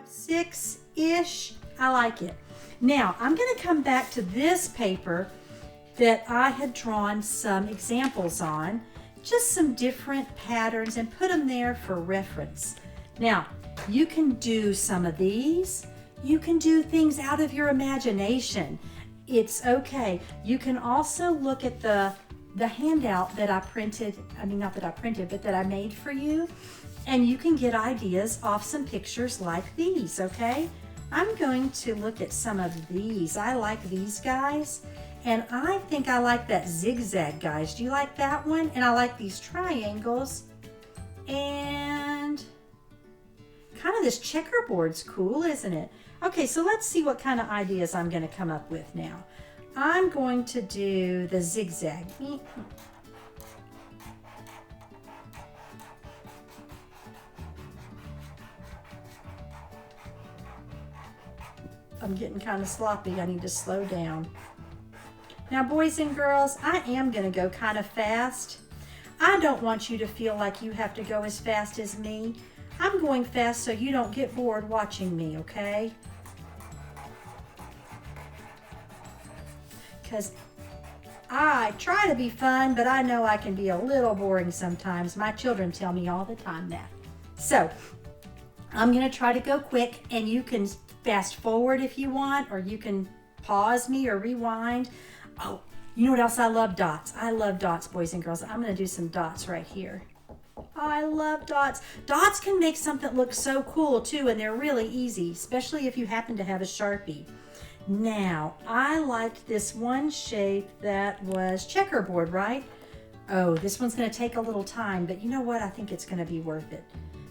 6-ish. I like it. Now, I'm going to come back to this paper that I had drawn some examples on, just some different patterns, and put them there for reference. Now, you can do some of these. You can do things out of your imagination. It's okay. You can also look at the handout that I printed, not that I printed, but that I made for you, and you can get ideas off some pictures like these, okay? I'm going to look at some of these. I like these guys, and I think I like that zigzag, guys. Do you like that one? And I like these triangles, and kind of this checkerboard's cool, isn't it? Okay, so let's see what kind of ideas I'm going to come up with now. I'm going to do the zigzag. I'm getting kind of sloppy. I need to slow down. Now, boys and girls, I am going to go kind of fast. I don't want you to feel like you have to go as fast as me. I'm going fast so you don't get bored watching me, okay? Because I try to be fun, but I know I can be a little boring sometimes. My children tell me all the time that. So, I'm going to try to go quick, and you can fast forward if you want, or you can pause me or rewind. Oh, you know what else I love? Dots. I love dots, boys and girls. I'm going to do some dots right here. I love dots. Dots can make something look so cool too, and they're really easy, especially if you happen to have a Sharpie. Now, I liked this one shape that was checkerboard, right? Oh, this one's going to take a little time, but you know what? I think it's going to be worth it.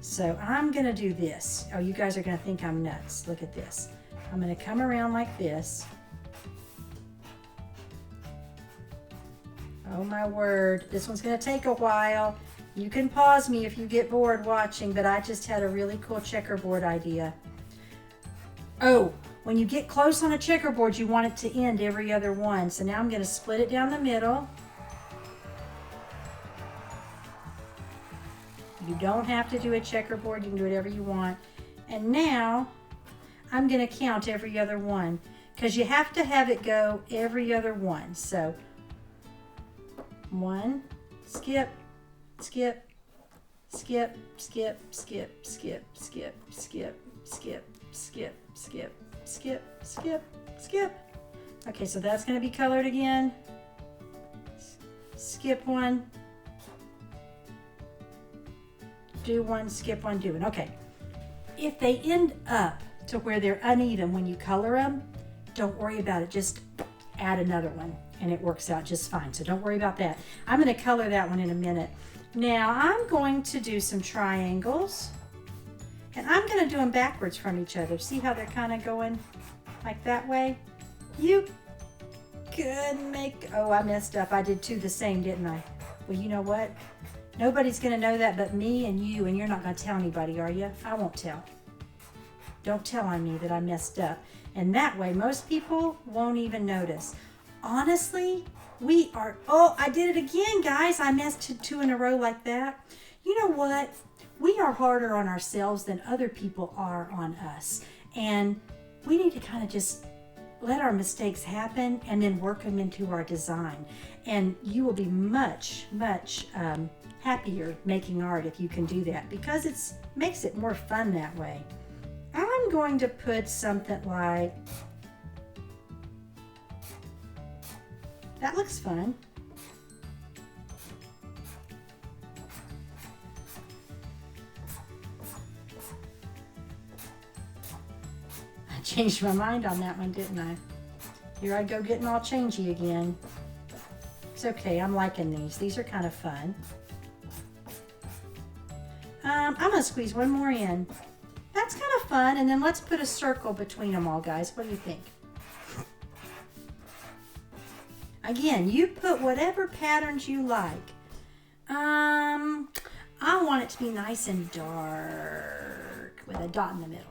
So I'm going to do this. Oh, you guys are going to think I'm nuts. Look at this. I'm going to come around like this. Oh my word. This one's going to take a while. You can pause me if you get bored watching, but I just had a really cool checkerboard idea. Oh, when you get close on a checkerboard, you want it to end every other one. So now I'm going to split it down the middle. You don't have to do a checkerboard. You can do whatever you want. And now I'm going to count every other one, because you have to have it go every other one. So 1, skip, skip, skip, skip, skip, skip, skip, skip, skip, skip, skip, skip, skip, skip. Okay, so that's going to be colored again. Skip one. Do one, skip one, do one. Okay. If they end up to where they're uneven when you color them, don't worry about it. Just add another one, and it works out just fine. So don't worry about that. I'm going to color that one in a minute. Now I'm going to do some triangles, and I'm going to do them backwards from each other. See how they're kind of going like that way? You could make, oh, I messed up. I did 2 the same, didn't I? Well, you know what? Nobody's going to know that but me and you, and you're not going to tell anybody, are you? I won't tell. Don't tell on me that I messed up. And that way, most people won't even notice. Honestly, we are, oh, I did it again, guys. I messed 2 in a row like that. You know what? We are harder on ourselves than other people are on us. And we need to kind of just let our mistakes happen and then work them into our design. And you will be much, much happier making art if you can do that, because it makes it more fun that way. I'm going to put something like, that looks fun. I changed my mind on that one, didn't I? Here I go getting all changey again. It's okay, I'm liking these. These are kind of fun. I'm going to squeeze one more in. That's kind of fun, and then let's put a circle between them all, guys. What do you think? Again, you put whatever patterns you like. I want it to be nice and dark with a dot in the middle.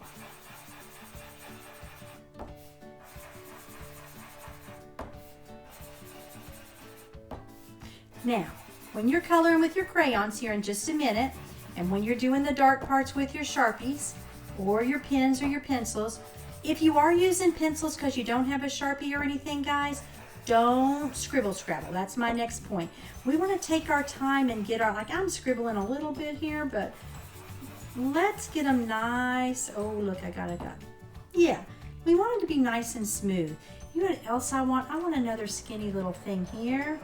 Now, when you're coloring with your crayons here in just a minute, and when you're doing the dark parts with your Sharpies, or your pens or your pencils. If you are using pencils because you don't have a Sharpie or anything, guys, don't scribble scrabble. That's my next point. We want to take our time and get our, like I'm scribbling a little bit here, but let's get them nice. Oh, look, I got it. Yeah, we want them to be nice and smooth. You know what else I want? I want another skinny little thing here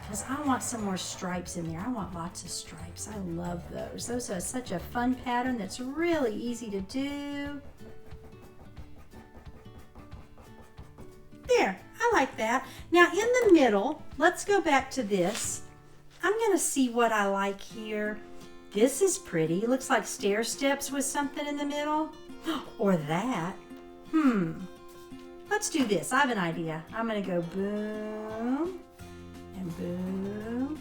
because I want some more stripes in there. I want lots of stripes. I love those. Those are such a fun pattern that's really easy to do. There, I like that. Now in the middle, let's go back to this. I'm gonna see what I like here. This is pretty. It looks like stair steps with something in the middle. Or that. Let's do this. I have an idea. I'm gonna go boom and boom.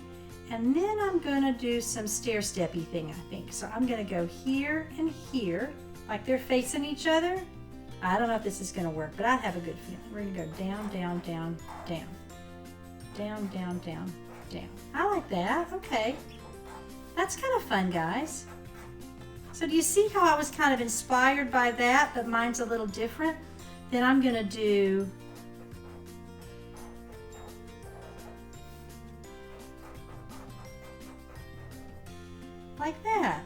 And then I'm gonna do some stair steppy thing, I think. So I'm gonna go here and here, like they're facing each other. I don't know if this is gonna work, but I have a good feeling. We're gonna go down, down, down, down. Down, down, down, down. I like that, okay. That's kind of fun, guys. So do you see how I was kind of inspired by that, but mine's a little different? Then I'm gonna do like that.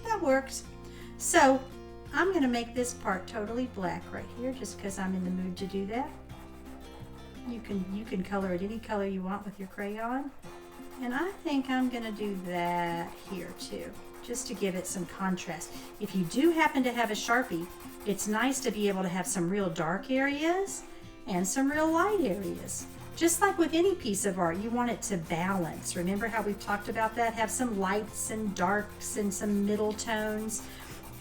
That works. So I'm gonna make this part totally black right here just because I'm in the mood to do that. You can color it any color you want with your crayon. And I think I'm gonna do that here too, just to give it some contrast. If you do happen to have a Sharpie, it's nice to be able to have some real dark areas and some real light areas. Just like with any piece of art, you want it to balance. Remember how we've talked about that? Have some lights and darks and some middle tones,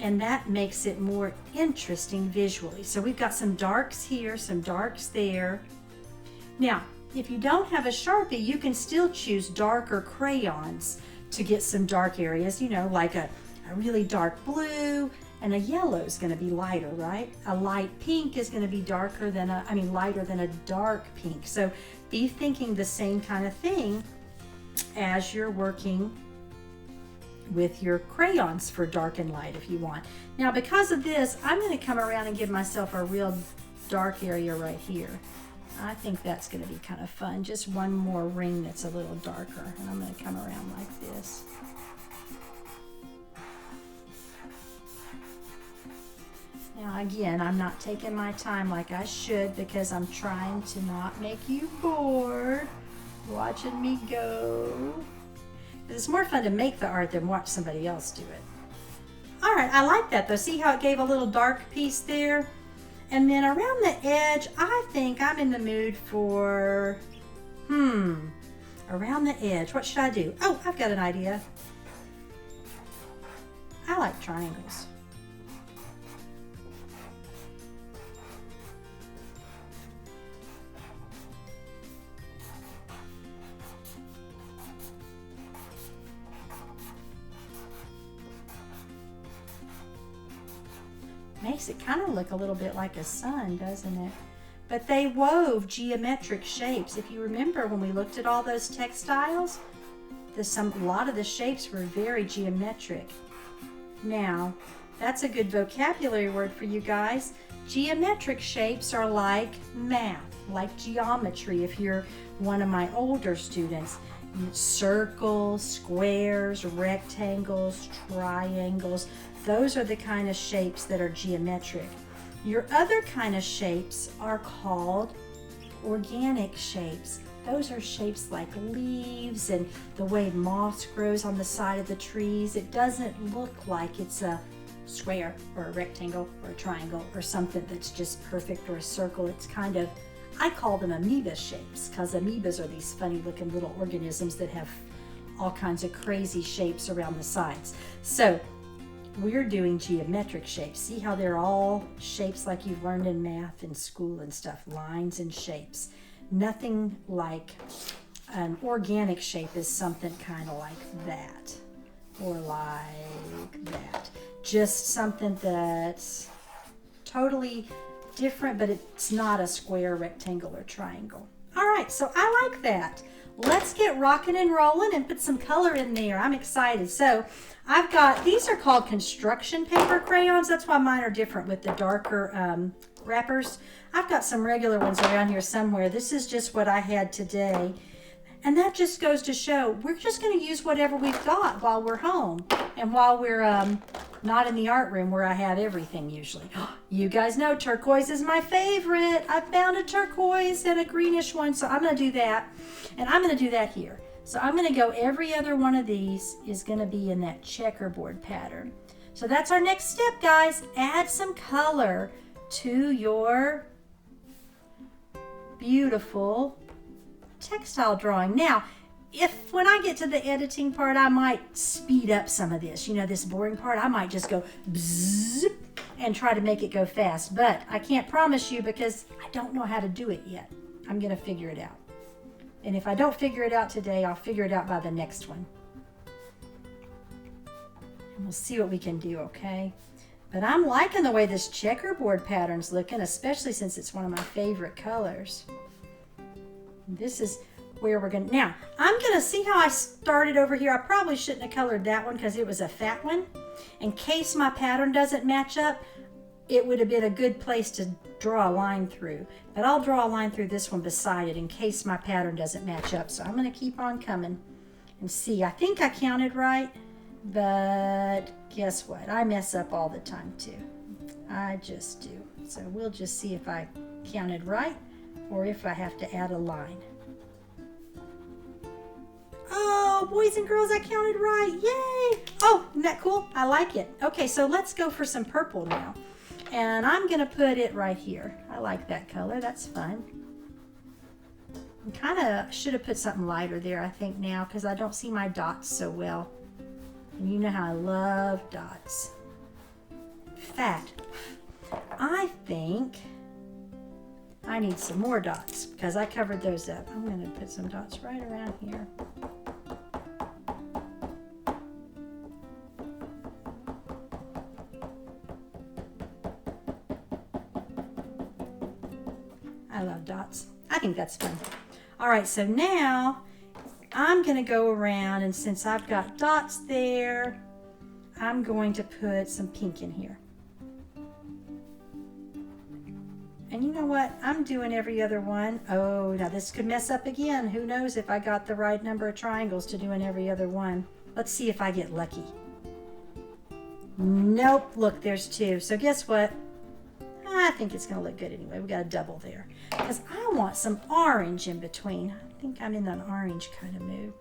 and that makes it more interesting visually. So we've got some darks here, some darks there. Now, if you don't have a Sharpie, you can still choose darker crayons to get some dark areas, you know, like a really dark blue, and a yellow is going to be lighter, right? A light pink is going to be darker than lighter than a dark pink. So be thinking the same kind of thing as you're working with your crayons for dark and light if you want. Now because of this, I'm going to come around and give myself a real dark area right here. I think that's going to be kind of fun. Just one more ring that's a little darker, and I'm going to come around like this. Now again, I'm not taking my time like I should because I'm trying to not make you bored watching me go. It's more fun to make the art than watch somebody else do it. All right, I like that though. See how it gave a little dark piece there? And then around the edge, I think I'm in the mood for, around the edge. What should I do? Oh, I've got an idea. I like triangles. Makes it kind of look a little bit like a sun, doesn't it? But they wove geometric shapes. If you remember when we looked at all those textiles, a lot of the shapes were very geometric. Now, that's a good vocabulary word for you guys. Geometric shapes are like math, like geometry if you're one of my older students. Circles, squares, rectangles, triangles. Those are the kind of shapes that are geometric. Your other kind of shapes are called organic shapes. Those are shapes like leaves and the way moss grows on the side of the trees. It doesn't look like it's a square or a rectangle or a triangle or something that's just perfect, or a circle. It's kind of, I call them amoeba shapes because amoebas are these funny looking little organisms that have all kinds of crazy shapes around the sides. So we're doing geometric shapes. See how they're all shapes like you've learned in math and school and stuff, lines and shapes. Nothing like an organic shape is something kind of like that or like that. Just something that's totally different, but it's not a square, rectangle, or triangle. All right, so I like that. let's get rocking and rolling and put some color in there. I'm excited. So I've got, these are called construction paper crayons. That's why mine are different with the darker wrappers. I've got some regular ones around here somewhere. This is just what I had today. And that just goes to show we're just going to use whatever we've got while we're home and while we're not in the art room where I have everything usually. You guys know turquoise is my favorite. I found a turquoise and a greenish one, so I'm going to do that. And I'm going to do that here. So I'm going to go, every other one of these is going to be in that checkerboard pattern. So that's our next step, guys. Add some color to your beautiful textile drawing. Now, if when I get to the editing part, I might speed up some of this, you know, this boring part, I might just go bzzz and try to make it go fast, but I can't promise you because I don't know how to do it yet. I'm going to figure it out. And if I don't figure it out today, I'll figure it out by the next one. And we'll see what we can do, okay? But I'm liking the way this checkerboard pattern's looking, especially since it's one of my favorite colors. This is where we're going to, now I'm going to see how I started over here. I probably shouldn't have colored that one because it was a fat one. In case my pattern doesn't match up, it would have been a good place to draw a line through. But I'll draw a line through this one beside it in case my pattern doesn't match up. So I'm going to keep on coming and see. I think I counted right, but guess what? I mess up all the time too. I just do. So we'll just see if I counted right or if I have to add a line. Oh, boys and girls, I counted right. Yay! Oh, isn't that cool? I like it. Okay, so let's go for some purple now. And I'm going to put it right here. I like that color. That's fun. I kind of should have put something lighter there, I think, now, because I don't see my dots so well. And you know how I love dots. Fat. I think I need some more dots because I covered those up. I'm going to put some dots right around here. I love dots. I think that's fun. All right, so now I'm going to go around, and since I've got dots there, I'm going to put some pink in here. And you know what? I'm doing every other one. Oh, now this could mess up again. Who knows if I got the right number of triangles to doing every other one. Let's see if I get lucky. Nope, look, there's two. So guess what? I think it's going to look good anyway. We got a double there. Because I want some orange in between. I think I'm in an orange kind of mood.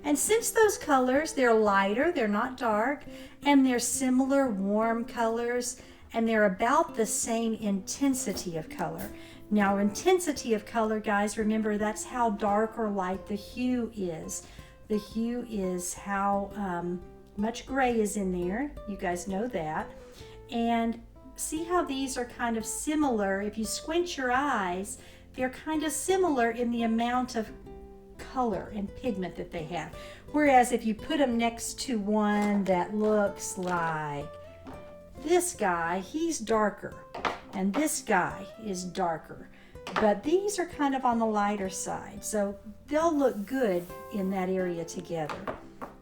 And since those colors, they're lighter, they're not dark, and they're similar warm colors, and they're about the same intensity of color. Now, intensity of color, guys, remember that's how dark or light the hue is. The hue is how much gray is in there. You guys know that. And see how these are kind of similar. If you squint your eyes, they're kind of similar in the amount of color and pigment that they have. Whereas if you put them next to one that looks like this guy, he's darker, and this guy is darker. But these are kind of on the lighter side, so they'll look good in that area together.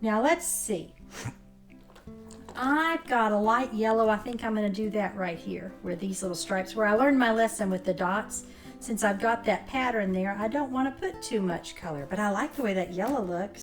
Now let's see. I've got a light yellow. I think I'm going to do that right here, where these little stripes, where I learned my lesson with the dots. Since I've got that pattern there, I don't want to put too much color, but I like the way that yellow looks.